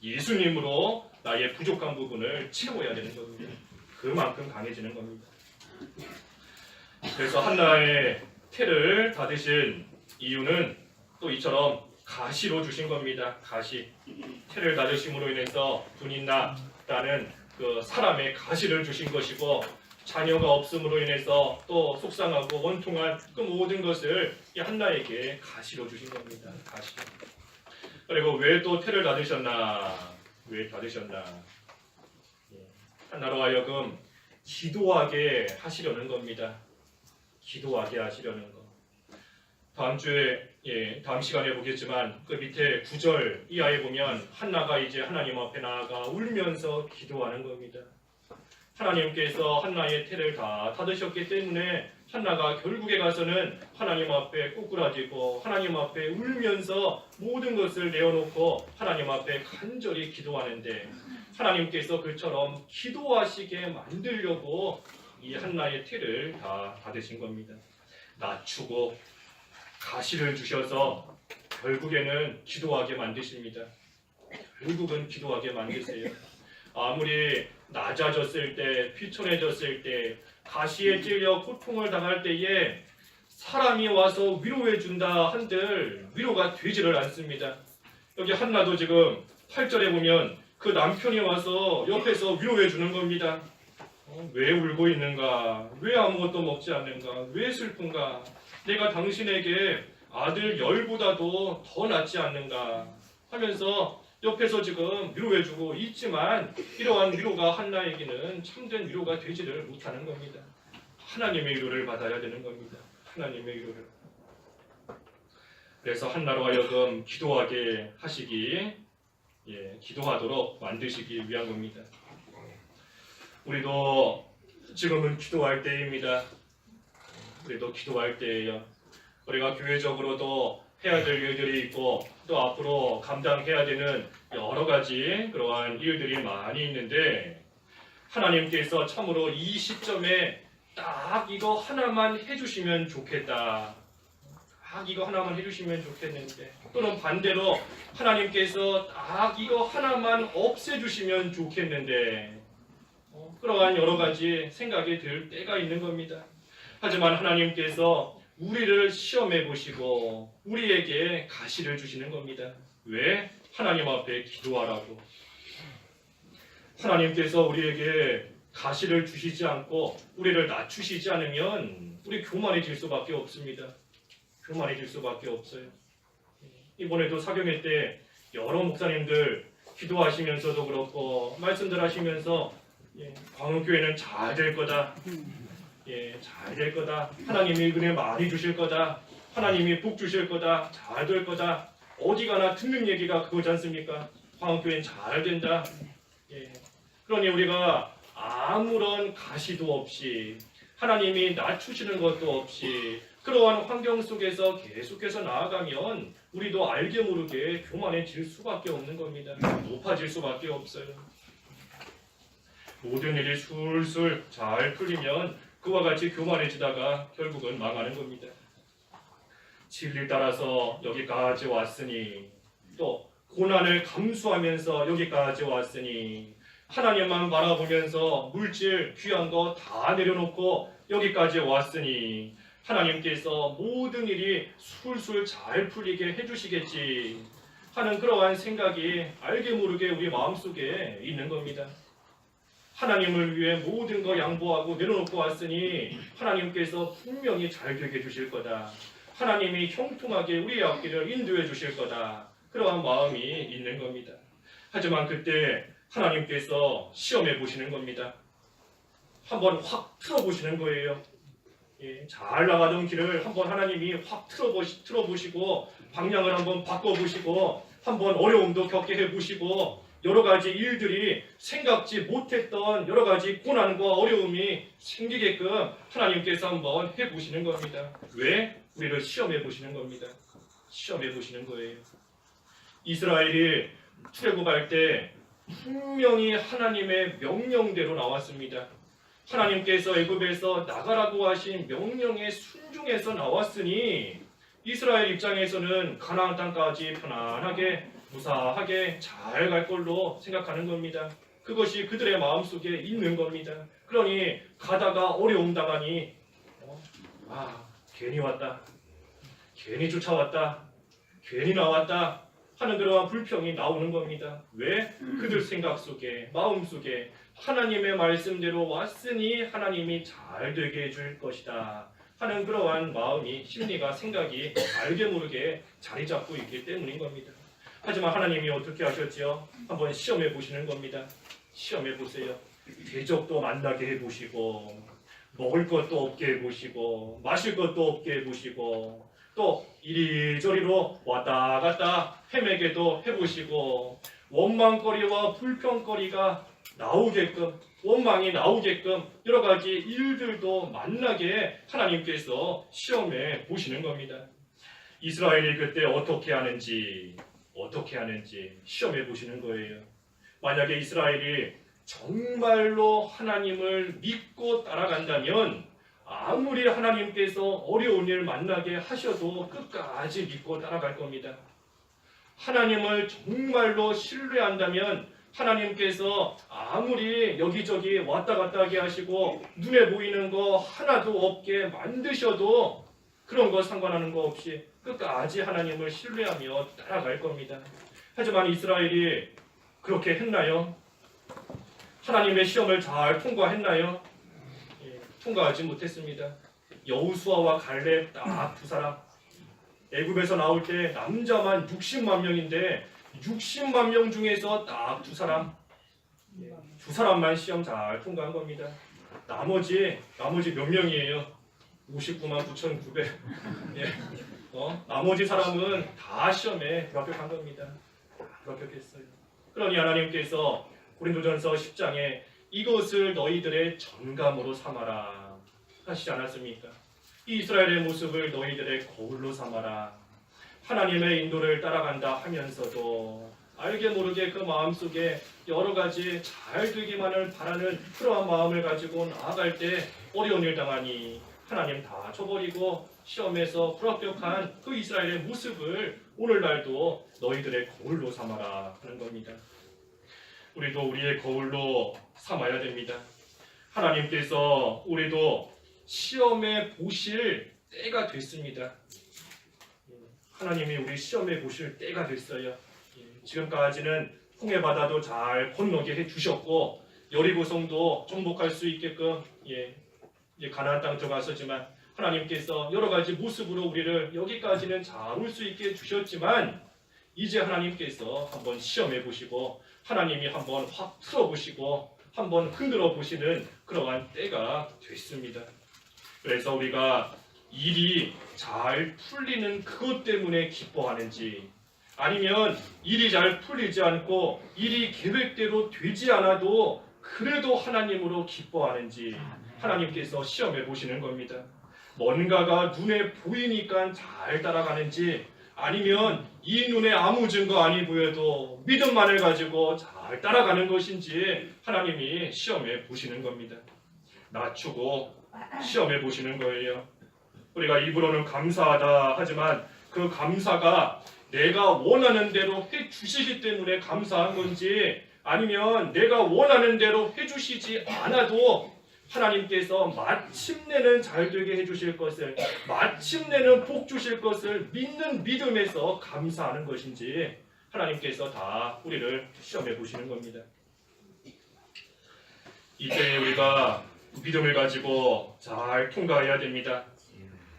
예수님으로 나의 부족한 부분을 채워야 되는 겁니다. 그만큼 강해지는 겁니다. 그래서 한나의 태를 받으신 이유는 또 이처럼 가시로 주신 겁니다. 가시. 태를 받으심으로 인해서 분이 났다는 그 사람의 가시를 주신 것이고, 자녀가 없음으로 인해서 또 속상하고 원통한 그 모든 것을 이 한나에게 가시로 주신 겁니다. 가시. 그리고 왜 또 태를 받으셨나? 왜 받으셨나? 한나로 하여금 기도하게 하시려는 겁니다. 기도하게 하시려는 것. 다음 주에 다음 시간에 보겠지만 그 밑에 9절 이하에 보면 한나가 이제 하나님 앞에 나아가 울면서 기도하는 겁니다. 하나님께서 한나의 태를 다 닫으셨기 때문에 한나가 결국에 가서는 하나님 앞에 꼬꾸라지고 하나님 앞에 울면서 모든 것을 내어놓고 하나님 앞에 간절히 기도하는데 하나님께서 그처럼 기도하시게 만들려고 이 한나의 태를 다 닫으신 겁니다. 낮추고 가시를 주셔서 결국에는 기도하게 만드십니다. 결국은 기도하게 만드세요. 아무리 낮아졌을 때, 피곤해졌을 때, 가시에 찔려 고통을 당할 때에 사람이 와서 위로해 준다 한들 위로가 되지를 않습니다. 여기 한나도 지금 8절에 보면 그 남편이 와서 옆에서 위로해 주는 겁니다. 왜 울고 있는가? 왜 아무것도 먹지 않는가? 왜 슬픈가? 내가 당신에게 아들 열보다도 더 낫지 않는가? 하면서 옆에서 지금 위로해주고 있지만 이러한 위로가 한나에게는 참된 위로가 되지를 못하는 겁니다. 하나님의 위로를 받아야 되는 겁니다. 하나님의 위로를. 그래서 한나로 하여금 기도하게 하시기, 기도하도록 만드시기 위한 겁니다. 우리도 지금은 기도할 때입니다. 우리도 기도할 때예요. 우리가 교회적으로도 해야 될 일들이 있고 또 앞으로 감당해야 되는 여러 가지 그러한 일들이 많이 있는데 하나님께서 참으로 이 시점에 딱 이거 하나만 해주시면 좋겠다. 딱 이거 하나만 해주시면 좋겠는데 또는 반대로 하나님께서 딱 이거 하나만 없애주시면 좋겠는데 그러한 여러 가지 생각이 들 때가 있는 겁니다. 하지만 하나님께서 우리를 시험해 보시고 우리에게 가시를 주시는 겁니다. 왜? 하나님 앞에 기도하라고. 하나님께서 우리에게 가시를 주시지 않고 우리를 낮추시지 않으면 우리 교만해질 수밖에 없습니다. 교만해질 수밖에 없어요. 이번에도 사경회 때 여러 목사님들 기도하시면서도 그렇고 말씀들 하시면서 광흥교회는 잘 될 거다. 잘 될 거다. 하나님이 은혜 많이 주실 거다. 하나님이 복 주실 거다. 잘 될 거다. 어디 가나 듣는 얘기가 그거지 않습니까? 광흥교회는 잘 된다. 그러니 우리가 아무런 가시도 없이 하나님이 낮추시는 것도 없이 그러한 환경 속에서 계속해서 나아가면 우리도 알게 모르게 교만해질 수밖에 없는 겁니다. 높아질 수밖에 없어요. 모든 일이 술술 잘 풀리면 그와 같이 교만해지다가 결국은 망하는 겁니다. 진리 따라서 여기까지 왔으니 또 고난을 감수하면서 여기까지 왔으니 하나님만 바라보면서 물질 귀한 거 다 내려놓고 여기까지 왔으니 하나님께서 모든 일이 술술 잘 풀리게 해주시겠지 하는 그러한 생각이 알게 모르게 우리 마음속에 있는 겁니다. 하나님을 위해 모든 거 양보하고 내려놓고 왔으니 하나님께서 분명히 잘 되게 해주실 거다. 하나님이 형통하게 우리의 앞길을 인도해 주실 거다. 그러한 마음이 있는 겁니다. 하지만 그때 하나님께서 시험해 보시는 겁니다. 한번 확 틀어보시는 거예요. 잘 나가던 길을 한번 하나님이 확 틀어보시고 방향을 한번 바꿔보시고 한번 어려움도 겪게 해보시고 여러 가지 일들이 생각지 못했던 여러 가지 고난과 어려움이 생기게끔 하나님께서 한번 해보시는 겁니다. 왜? 우리를 시험해 보시는 겁니다. 시험해 보시는 거예요. 이스라엘이 출애굽할 때 분명히 하나님의 명령대로 나왔습니다. 하나님께서 애굽에서 나가라고 하신 명령에 순종해서 나왔으니 이스라엘 입장에서는 가나안 땅까지 편안하게 무사하게 잘 갈 걸로 생각하는 겁니다. 그것이 그들의 마음속에 있는 겁니다. 그러니 가다가 어려움 당하니 괜히 왔다. 괜히 쫓아왔다. 괜히 나왔다. 하는 그러한 불평이 나오는 겁니다. 왜? 그들 생각 속에 마음 속에 하나님의 말씀대로 왔으니 하나님이 잘 되게 해줄 것이다 하는 그러한 마음이 심리가 생각이 알게 모르게 자리 잡고 있기 때문인 겁니다. 하지만 하나님이 어떻게 하셨죠? 한번 시험해 보시는 겁니다. 시험해 보세요. 대적도 만나게 해보시고 먹을 것도 없게 해보시고 마실 것도 없게 해보시고 또 이리저리로 왔다 갔다 헤매게도 해보시고 원망거리와 불평거리가 나오게끔 원망이 나오게끔 여러 가지 일들도 만나게 하나님께서 시험해 보시는 겁니다. 이스라엘이 그때 어떻게 하는지 시험해 보시는 거예요. 만약에 이스라엘이 정말로 하나님을 믿고 따라간다면 아무리 하나님께서 어려운 일 만나게 하셔도 끝까지 믿고 따라갈 겁니다. 하나님을 정말로 신뢰한다면 하나님께서 아무리 여기저기 왔다 갔다 하게 하시고 눈에 보이는 거 하나도 없게 만드셔도 그런 거 상관하는 거 없이 끝까지 하나님을 신뢰하며 따라갈 겁니다. 하지만 이스라엘이 그렇게 했나요? 하나님의 시험을 잘 통과했나요? 통과하지 못했습니다. 여호수아와 갈렙 딱 두 사람. 애굽에서 나올 때 남자만 60만 명인데 60만 명 중에서 딱 두 사람만 시험 잘 통과한 겁니다. 나머지 몇 명이에요? 59만 9,900. 나머지 사람은 다 시험에 불합격한 겁니다. 불합격했어요. 그러니 하나님께서 고린도전서 10장에 이것을 너희들의 전감으로 삼아라 하시지 않았습니까? 이 이스라엘의 모습을 너희들의 거울로 삼아라. 하나님의 인도를 따라간다 하면서도 알게 모르게 그 마음속에 여러 가지 잘 되기만을 바라는 그러한 마음을 가지고 나아갈 때 어려운 일 당하니 하나님 다 쳐버리고 시험에서 불합격한 그 이스라엘의 모습을 오늘날도 너희들의 거울로 삼아라 하는 겁니다. 우리도 우리의 거울로 삼아야 됩니다. 하나님께서 우리도 시험에 보실 때가 됐습니다. 하나님이 우리 시험에 보실 때가 됐어요. 지금까지는 홍해 바다도 잘 건너게 해주셨고 여리고성도 정복할 수 있게끔 가나안 땅 들어갔었지만 하나님께서 여러 가지 모습으로 우리를 여기까지는 잘 올 수 있게 해주셨지만 이제 하나님께서 한번 시험해 보시고 하나님이 한번 확 풀어보시고 한번 흔들어 보시는 그러한 때가 됐습니다. 그래서 우리가 일이 잘 풀리는 그것 때문에 기뻐하는지 아니면 일이 잘 풀리지 않고 일이 계획대로 되지 않아도 그래도 하나님으로 기뻐하는지 하나님께서 시험해 보시는 겁니다. 뭔가가 눈에 보이니까 잘 따라가는지 아니면 이 눈에 아무 증거 아니 보여도 믿음만을 가지고 잘 따라가는 것인지 하나님이 시험해 보시는 겁니다. 낮추고 시험해 보시는 거예요. 우리가 입으로는 감사하다 하지만 그 감사가 내가 원하는 대로 해주시기 때문에 감사한 건지 아니면 내가 원하는 대로 해주시지 않아도 하나님께서 마침내는 잘되게 해주실 것을 마침내는 복 주실 것을 믿는 믿음에서 감사하는 것인지 하나님께서 다 우리를 시험해 보시는 겁니다. 이때 우리가 믿음을 가지고 잘 통과해야 됩니다.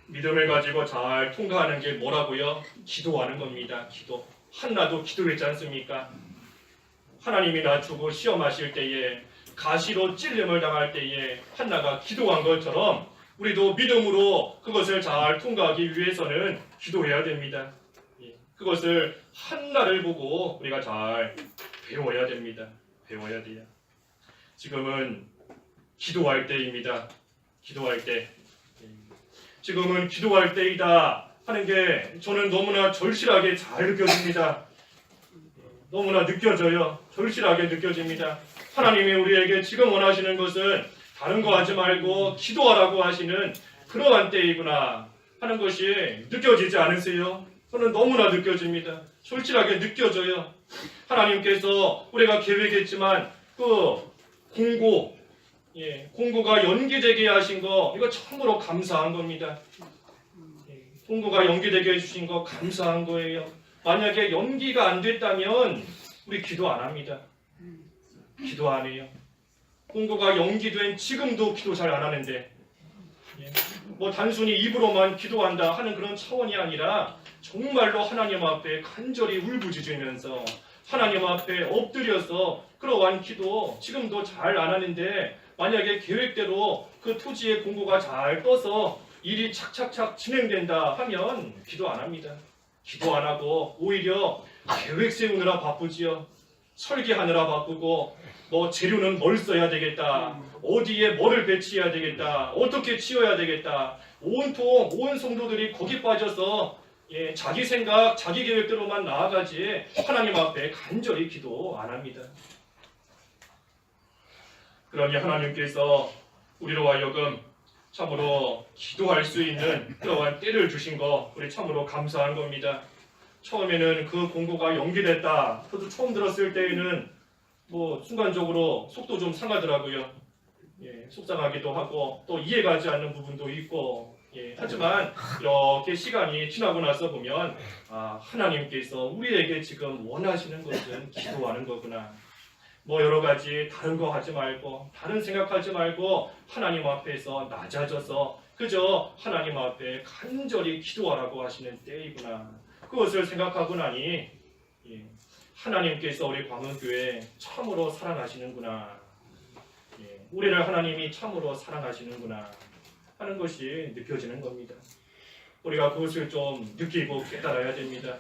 믿음을 가지고 잘 통과하는 게 뭐라고요? 기도하는 겁니다. 기도. 한나도 기도했지 않습니까? 하나님이 낮추고 시험하실 때에 가시로 찔림을 당할 때에 한나가 기도한 것처럼 우리도 믿음으로 그것을 잘 통과하기 위해서는 기도해야 됩니다. 그것을 한나를 보고 우리가 잘 배워야 됩니다. 배워야 돼요. 지금은 기도할 때입니다. 기도할 때. 지금은 기도할 때이다 하는 게 저는 너무나 절실하게 잘 느껴집니다. 너무나 느껴져요. 절실하게 느껴집니다. 하나님이 우리에게 지금 원하시는 것은 다른 거 하지 말고 기도하라고 하시는 그러한 때이구나 하는 것이 느껴지지 않으세요? 저는 너무나 느껴집니다. 절실하게 느껴져요. 하나님께서 우리가 계획했지만 그 공고가 연기되게 하신 거 이거 참으로 감사한 겁니다. 공고가 연기되게 해주신 거 감사한 거예요. 만약에 연기가 안 됐다면 우리 기도 안 합니다. 기도 안 해요. 공고가 연기된 지금도 기도 잘 안 하는데 뭐 단순히 입으로만 기도한다 하는 그런 차원이 아니라 정말로 하나님 앞에 간절히 울부짖으면서 하나님 앞에 엎드려서 그러한 기도 지금도 잘 안 하는데 만약에 계획대로 그 토지의 공고가 잘 떠서 일이 착착착 진행된다 하면 기도 안 합니다. 기도 안 하고 오히려 계획 세우느라 바쁘지요. 설계하느라 바쁘고 뭐 재료는 뭘 써야 되겠다. 어디에 뭐를 배치해야 되겠다. 어떻게 치워야 되겠다. 온통 온 성도들이 거기 빠져서 자기 생각, 자기 계획대로만 나아가지 하나님 앞에 간절히 기도 안 합니다. 그러니 하나님께서 우리로 하여금 참으로 기도할 수 있는 그러한 때를 주신 거 우리 참으로 감사한 겁니다. 처음에는 그 공고가 연기됐다. 저도 처음 들었을 때에는 뭐 순간적으로 속도 좀 상하더라고요. 속상하기도 하고 또 이해가지 않는 부분도 있고 하지만 이렇게 시간이 지나고 나서 보면 하나님께서 우리에게 지금 원하시는 것은 기도하는 거구나. 뭐 여러 가지 다른 거 하지 말고 다른 생각하지 말고 하나님 앞에서 낮아져서 그저 하나님 앞에 간절히 기도하라고 하시는 때이구나. 그것을 생각하고 나니 하나님께서 우리 광흥교회 참으로 사랑하시는구나. 우리를 하나님이 참으로 사랑하시는구나 하는 것이 느껴지는 겁니다. 우리가 그것을 좀 느끼고 깨달아야 됩니다.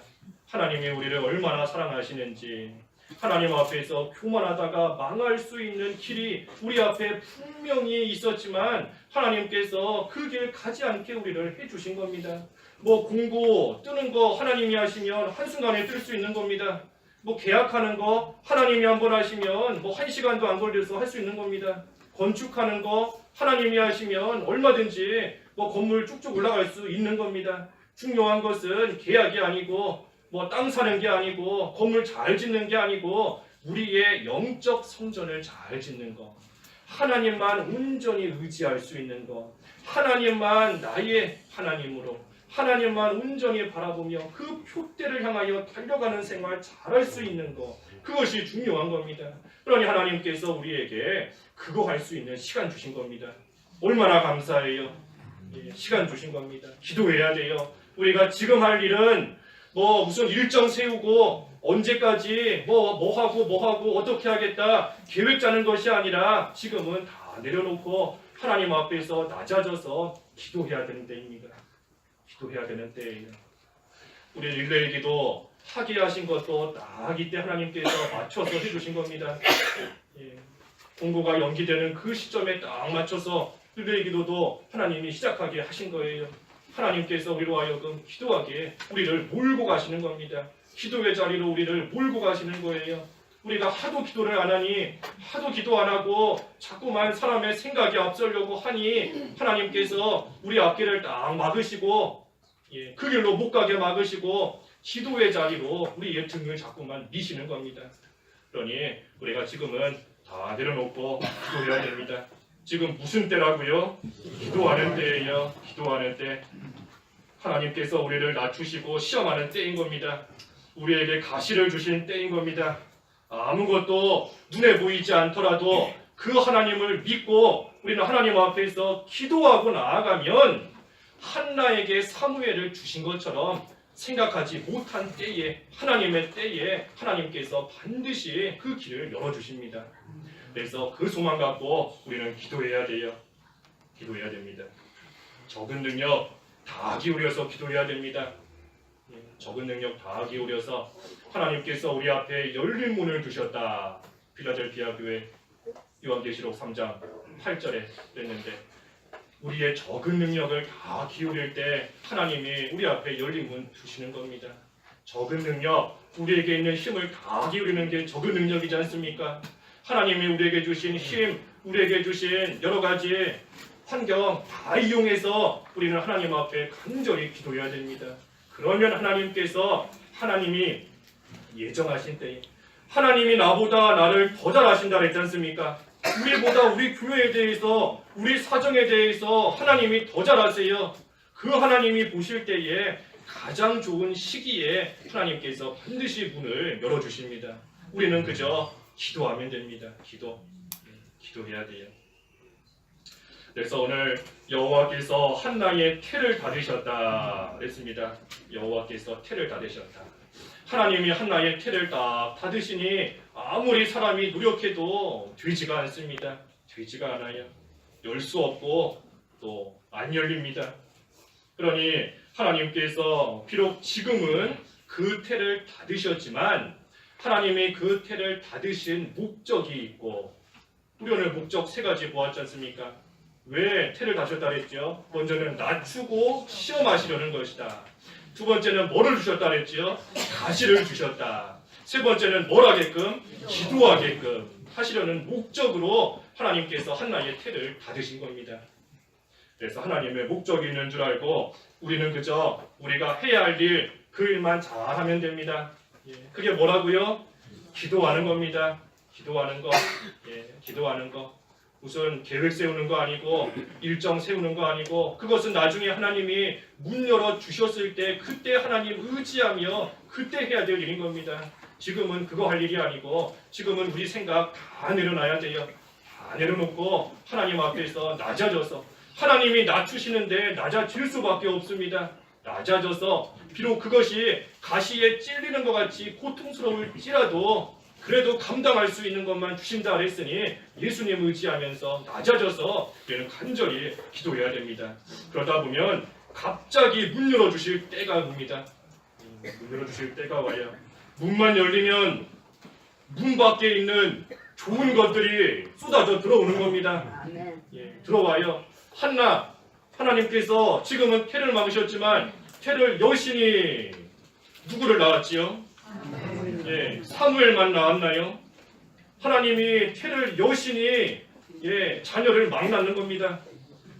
하나님이 우리를 얼마나 사랑하시는지, 하나님 앞에서 교만하다가 망할 수 있는 길이 우리 앞에 분명히 있었지만 하나님께서 그 길 가지 않게 우리를 해주신 겁니다. 뭐 공고 뜨는 거 하나님이 하시면 한순간에 뜰 수 있는 겁니다. 뭐 계약하는 거 하나님이 한번 하시면 뭐 1시간도 안 걸려서 할 수 있는 겁니다. 건축하는 거 하나님이 하시면 얼마든지 뭐 건물 쭉쭉 올라갈 수 있는 겁니다. 중요한 것은 계약이 아니고 뭐 땅 사는 게 아니고 건물 잘 짓는 게 아니고 우리의 영적 성전을 잘 짓는 거, 하나님만 온전히 의지할 수 있는 거, 하나님만 나의 하나님으로 하나님만 온전히 바라보며 그 표대를 향하여 달려가는 생활 잘할 수 있는 거, 그것이 중요한 겁니다. 그러니 하나님께서 우리에게 그거 할 수 있는 시간 주신 겁니다. 얼마나 감사해요. 시간 주신 겁니다. 기도해야 돼요. 우리가 지금 할 일은 뭐 무슨 일정 세우고 언제까지 뭐 하고 어떻게 하겠다 계획 짜는 것이 아니라 지금은 다 내려놓고 하나님 앞에서 낮아져서 기도해야 되는 때입니다. 기도해야 되는 때예요. 우리 릴레이 기도 하게 하신 것도 딱 이때 하나님께서 맞춰서 해주신 겁니다. 공고가 연기되는 그 시점에 딱 맞춰서 릴레이 기도도 하나님이 시작하게 하신 거예요. 하나님께서 우리로 하여금 기도하게 우리를 몰고 가시는 겁니다. 기도의 자리로 우리를 몰고 가시는 거예요. 우리가 하도 기도를 안 하니 하도 기도 안 하고 자꾸만 사람의 생각이 앞서려고 하니 하나님께서 우리 앞길을 딱 막으시고 그 길로 못 가게 막으시고 기도의 자리로 우리의 등을 자꾸만 미시는 겁니다. 그러니 우리가 지금은 다 내려놓고 기도해야 됩니다. 지금 무슨 때라고요? 기도하는 때예요. 기도하는 때. 하나님께서 우리를 낮추시고 시험하는 때인 겁니다. 우리에게 가시를 주신 때인 겁니다. 아무것도 눈에 보이지 않더라도 그 하나님을 믿고 우리는 하나님 앞에서 기도하고 나아가면 한나에게 사무엘을 주신 것처럼 생각하지 못한 때에 하나님의 때에 하나님께서 반드시 그 길을 열어주십니다. 그래서 그 소망 갖고 우리는 기도해야 돼요. 기도해야 됩니다. 적은 능력 다 기울여서 기도해야 됩니다. 적은 능력 다 기울여서 하나님께서 우리 앞에 열린 문을 두셨다. 필라델피아 교회 요한계시록 3장 8절에 그랬는데 우리의 적은 능력을 다 기울일 때 하나님이 우리 앞에 열린 문 두시는 겁니다. 적은 능력, 우리에게 있는 힘을 다 기울이는 게 적은 능력이지 않습니까? 하나님이 우리에게 주신 힘, 우리에게 주신 여러 가지 환경 다 이용해서 우리는 하나님 앞에 간절히 기도해야 됩니다. 그러면 하나님께서 하나님이 예정하신 때에 하나님이 나보다 나를 더 잘 아신다 그랬지 않습니까? 우리보다 우리 교회에 대해서 우리 사정에 대해서 하나님이 더 잘 아세요. 그 하나님이 보실 때에 가장 좋은 시기에 하나님께서 반드시 문을 열어주십니다. 우리는 그저 기도하면 됩니다. 기도해야 돼요. 그래서 오늘 여호와께서 한나의 태를 닫으셨다 그랬습니다. 여호와께서 태를 닫으셨다. 하나님이 한나의 태를 딱 닫으시니 아무리 사람이 노력해도 되지가 않습니다. 되지가 않아요. 열 수 없고 또 안 열립니다. 그러니 하나님께서 비록 지금은 그 태를 닫으셨지만 하나님이 그 태를 닫으신 목적이 있고, 우리 오늘 목적 세 가지 보았지 않습니까? 왜 태를 닫으셨다 그랬죠? 먼저는 낮추고 시험하시려는 것이다. 두 번째는 뭐를 주셨다 그랬죠? 가시를 주셨다. 세 번째는 뭘 하게끔? 기도하게끔 하시려는 목적으로 하나님께서 한나의 태를 닫으신 겁니다. 그래서 하나님의 목적이 있는 줄 알고 우리는 그저 우리가 해야 할 일, 그 일만 잘하면 됩니다. 그게 뭐라고요? 기도하는 겁니다. 기도하는 거. 기도하는 거. 무슨 계획 세우는 거 아니고 일정 세우는 거 아니고, 그것은 나중에 하나님이 문 열어 주셨을 때 그때 하나님 의지하며 그때 해야 될 일인 겁니다. 지금은 그거 할 일이 아니고 지금은 우리 생각 다 내려놔야 돼요. 다 내려놓고 하나님 앞에서 낮아져서, 하나님이 낮추시는데 낮아질 수밖에 없습니다. 낮아져서 비록 그것이 가시에 찔리는 것 같이 고통스러울지라도 그래도 감당할 수 있는 것만 주신다 그랬으니 예수님 의지하면서 낮아져서 우리는 간절히 기도해야 됩니다. 그러다 보면 갑자기 문 열어주실 때가 옵니다. 문 열어주실 때가 와요. 문만 열리면 문 밖에 있는 좋은 것들이 쏟아져 들어오는 겁니다. 들어와요. 하나님께서 지금은 태를 막으셨지만 태를 여신이 누구를 낳았지요? 사무엘만 낳았나요? 하나님이 태를 여신이 자녀를 막 낳는 겁니다.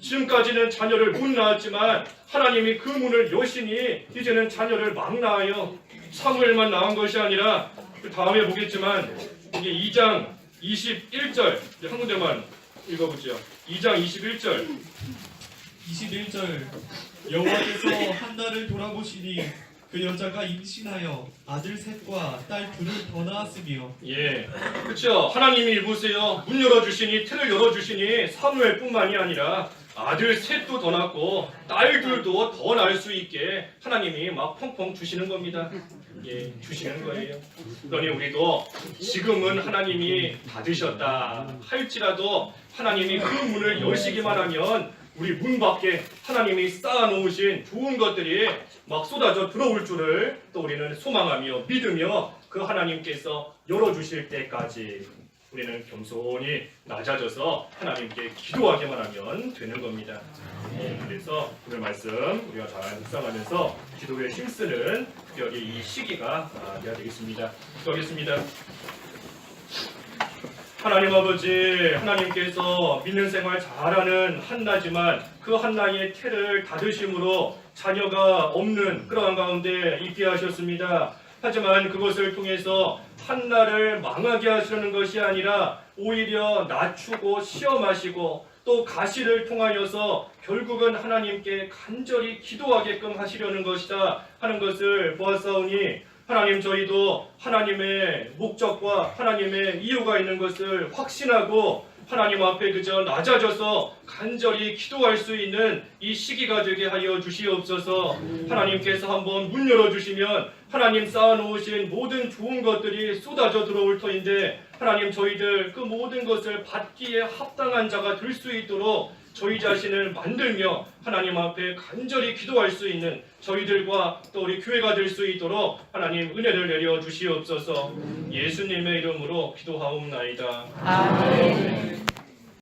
지금까지는 자녀를 못 낳았지만 하나님이 그 문을 여신이 이제는 자녀를 막 낳아요. 사무엘만 낳은 것이 아니라 그 다음에 보겠지만 이게 2장 21절 한 군데만 읽어보죠. 2장 21절 21절 여호와께서 한나를 돌아보시니 그 여자가 임신하여 아들 셋과 딸 둘을 더 낳았으며. 그렇죠. 하나님이 보세요. 문 열어주시니 태를 열어주시니 사무엘뿐만이 아니라 아들 셋도 더 낳고 딸들도 더 낳을 수 있게 하나님이 막 펑펑 주시는 겁니다. 주시는 거예요. 그러니 우리도 지금은 하나님이 닫으셨다 할지라도 하나님이 그 문을 여시기만 하면 우리 문 밖에 하나님이 쌓아놓으신 좋은 것들이 막 쏟아져 들어올 줄을 또 우리는 소망하며 믿으며 그 하나님께서 열어주실 때까지 우리는 겸손히 낮아져서 하나님께 기도하기만 하면 되는 겁니다. 그래서 오늘 말씀 우리가 잘 묵상하면서 기도에 힘쓰는 특별히 이 시기가 되어야 되겠습니다. 기도하겠습니다. 하나님 아버지, 하나님께서 믿는 생활 잘하는 한나지만 그 한나의 태를 닫으심으로 자녀가 없는 그러한 가운데 있게 하셨습니다. 하지만 그것을 통해서 한나를 망하게 하시려는 것이 아니라 오히려 낮추고 시험하시고 또 가시를 통하여서 결국은 하나님께 간절히 기도하게끔 하시려는 것이다 하는 것을 보았사오니, 하나님 저희도 하나님의 목적과 하나님의 이유가 있는 것을 확신하고 하나님 앞에 그저 낮아져서 간절히 기도할 수 있는 이 시기가 되게 하여 주시옵소서. 하나님께서 한번 문 열어주시면 하나님 쌓아놓으신 모든 좋은 것들이 쏟아져 들어올 터인데, 하나님 저희들 그 모든 것을 받기에 합당한 자가 될 수 있도록 저희 자신을 만들며 하나님 앞에 간절히 기도할 수 있는 저희들과 또 우리 교회가 될 수 있도록 하나님 은혜를 내려 주시옵소서. 예수님의 이름으로 기도하옵나이다. 아멘.